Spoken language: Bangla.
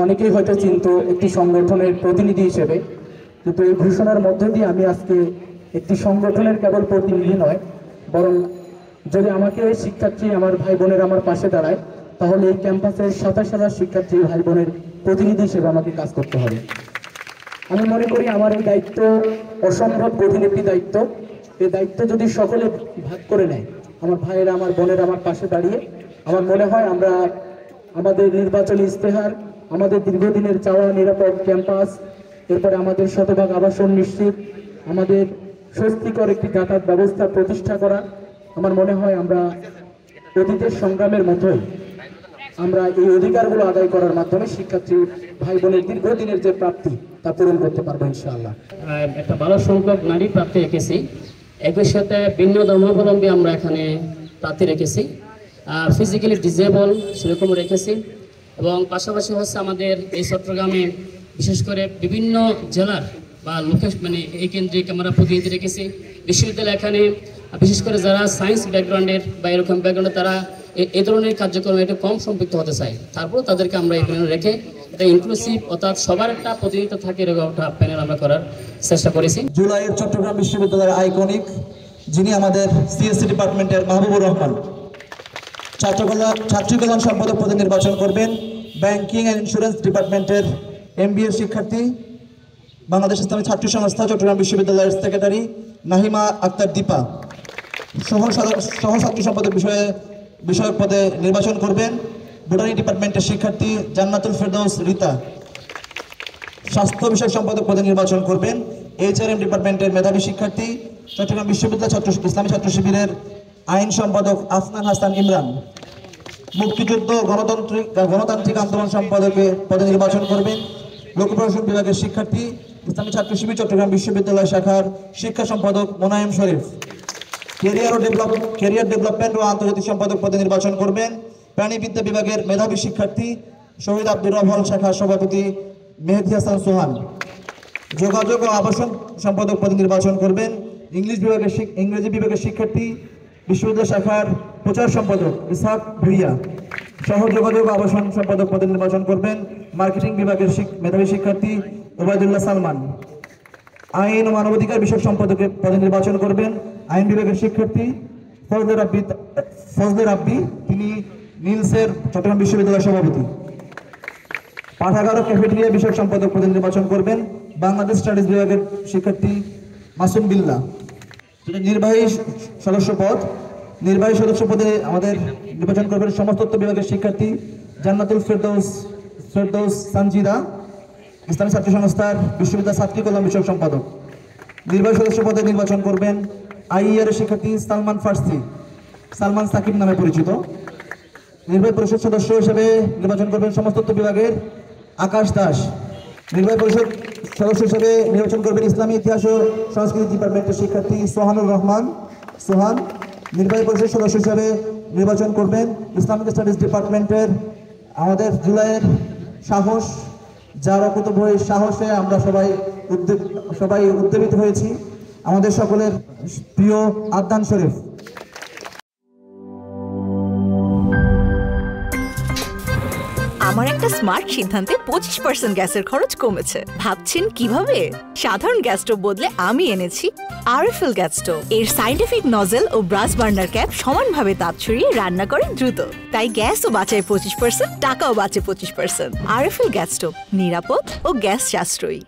অনেকেই হয়তো চিন্তা একটি সংগঠনের প্রতিনিধি হিসেবে, কিন্তু এই ঘোষণার মধ্যে দিয়ে আমি আজকে একটি সংগঠনের কেবল প্রতিনিধি নয়, বরং যদি আমাকে শিক্ষার্থী আমার ভাই বোনের আমার পাশে দাঁড়ায়, তাহলে এই ক্যাম্পাসের শত শত শিক্ষার্থী ভাই বোনের প্রতিনিধি হিসেবে আমাকে কাজ করতে হবে। আমি মনে করি আমার এই দায়িত্ব অসম্ভব কঠিন একটি দায়িত্ব। এই দায়িত্ব যদি সকলে ভাগ করে নেয়, আমার ভাইয়েরা আমার বোনেরা আমার পাশে দাঁড়িয়ে, আমার মনে হয় আমরা আমাদের নির্বাচনী ইস্তেহার, আমাদের দীর্ঘদিনের চাওয়া নিরাপদ ক্যাম্পাস, এরপরে আমাদের শতভাগ আবাসন নিশ্চিত, আমাদের স্বস্তিকর একটি যাতায়াত ব্যবস্থা প্রতিষ্ঠা করা, আমার মনে হয় আমরা অতীতের সংগ্রামের মতোই আমরা এই অধিকারগুলো আদায় করার মাধ্যমে শিক্ষার্থী ভাই বোনের দীর্ঘদিনের যে প্রাপ্তি তা পূরণ করতে পারবো ইনশাআল্লাহ। একটা ভালো সংখ্যক নারী প্রার্থী রেখেছি, একই সাথে ভিন্ন ধর্মাবলম্বী আমরা এখানে প্রার্থী রেখেছি, ফিজিক্যালি ডিসেবল সেরকম রেখেছি, এবং পাশাপাশি হচ্ছে আমাদের এই চট্টগ্রামে বিশেষ করে বিভিন্ন জেলার বা মানে এই কেন্দ্রিক আমরা প্রতিনিধি রেখেছি। বিশ্ববিদ্যালয় এখানে বিশেষ করে যারা সায়েন্স ব্যাকগ্রাউন্ডের বা এরকম ব্যাকগ্রাউন্ডে তারা এই ধরনের কার্যক্রমে একটু কম সম্পৃক্ত হতে চায়, তারপর তাদেরকে আমরা এখানে রেখে এটা ইনক্লুসিভ অর্থাৎ সবার একটা প্রতিনিধিত্ব থাকে এরকম একটা প্যানেল আমরা করার চেষ্টা করেছি। জুলাইয়ের চট্টগ্রাম বিশ্ববিদ্যালয়ের আইকনিক যিনি আমাদের সিএসসি ডিপার্টমেন্টের মাহবুবুর রহমান ছাত্রী কল্যাণ সম্পাদক পদে নির্বাচন করবেন। ব্যাংকিং অ্যান্ড ইন্স্যুরেন্স ডিপার্টমেন্টের MBA শিক্ষার্থী, বাংলাদেশ ইসলামী ছাত্রী সংস্থা চট্টগ্রাম বিশ্ববিদ্যালয়ের সেক্রেটারি নাহিমা আক্তার দীপা সহছাত্রী সম্পাদক বিষয়ক পদে নির্বাচন করবেন। বোটানি ডিপার্টমেন্টের শিক্ষার্থী জান্নাতুল ফেরদৌস রীতা স্বাস্থ্য বিষয়ক সম্পাদক পদে নির্বাচন করবেন। HRM ডিপার্টমেন্টের মেধাবী শিক্ষার্থী চট্টগ্রাম বিশ্ববিদ্যালয় ইসলামী ছাত্র শিবিরের আইন সম্পাদক আফনান হাসান ইমরান মুক্তিযুদ্ধ গণতান্ত্রিক আন্দোলন সম্পাদকে পদে নির্বাচন করবেন। লোক প্রশাসন বিভাগের শিক্ষার্থী ইসলামী ছাত্র শিবির চট্টগ্রাম বিশ্ববিদ্যালয় শাখার শিক্ষা সম্পাদক মোনায়েম শরীফ ক্যারিয়ার ডেভেলপমেন্ট ও আন্তর্জাতিক সম্পাদক পদে নির্বাচন করবেন। প্রাণীবিদ্যা বিভাগের মেধাবী শিক্ষার্থী শহীদ আব্দুর রহমান শাখার সভাপতি মেহেদি হাসান সোহান যোগাযোগ ও আবাসন সম্পাদক পদে নির্বাচন করবেন। ইংরেজি বিভাগের শিক্ষার্থী বিশ্ববিদ্যালয় শাখার প্রচার সম্পাদক ইসহাক ভুইয়া সহ যোগাযোগ ও আবাসন সম্পাদক পদে নির্বাচন করবেন। মার্কেটিং বিভাগের মেধাবী শিক্ষার্থী ওবায়দুল্লাহ সালমান আইন ও মানবাধিকার বিষয়ক সম্পাদক পদে নির্বাচন করবেন। আইন বিভাগের শিক্ষার্থী ফজলে রাব্বি, তিনি নীলসের চট্টগ্রাম বিশ্ববিদ্যালয়ের সভাপতি। পাঠাগার ও ক্যাফেটেরিয়া বিষয়ক সম্পাদক পদে নির্বাচন করবেন। বাংলাদেশ স্টাডিজ বিভাগের শিক্ষার্থী মাসুম বিল্লাহ। নির্বাহী সদস্য পদে আমাদের নির্বাচন করবেন সমাজতত্ত্ব বিভাগের শিক্ষার্থী জান্নাতুল ফেরদৌস সানজিদা, ইসলামী ছাত্র সংস্থার বিশ্ববিদ্যালয় ছাত্রী কল্যাণ বিষয়ক সম্পাদক। নির্বাহী সদস্য পদে নির্বাচন করবেন IER শিক্ষার্থী সালমান সাকিব নামে পরিচিত। নির্বাহী পরিষদ সদস্য হিসেবে নির্বাচন করবেন সমাজতত্ত্ব বিভাগের আকাশ দাস। নির্বাহী পরিষদ সদস্য হিসেবে নির্বাচন করবেন ইসলামী ইতিহাস ও সংস্কৃতি ডিপার্টমেন্টের শিক্ষার্থী সোহানুর রহমান সোহান। নির্বাহী পরিষদ সদস্য হিসেবে নির্বাচন করবেন ইসলামিক স্টাডিজ ডিপার্টমেন্টের আমাদের জুলাইয়ের সাহস, যার অকুতোভয় সাহসে আমরা সবাই উদ্বেলিত হয়েছি, আমাদের সকলের প্রিয় আদনান শরীফ। আমার একটা স্মার্ট সিদ্ধান্তে 25% গ্যাসের খরচ কমেছে। ভাবছেন কিভাবে? সাধারণ গ্যাস স্টোভ বদলে আমি এনেছি আরএফএল গ্যাস স্টোভ। এর সাইন্টিফিক নজল ও ব্রাস বার্নার ক্যাপ সমানভাবে তাপ ছড়িয়ে রান্না করে দ্রুত, তাই গ্যাসও বাঁচায় 25%, টাকাও বাঁচে 25%। আরএফএল গ্যাস স্টোভ, নিরাপদ ও গ্যাস সাশ্রয়ী।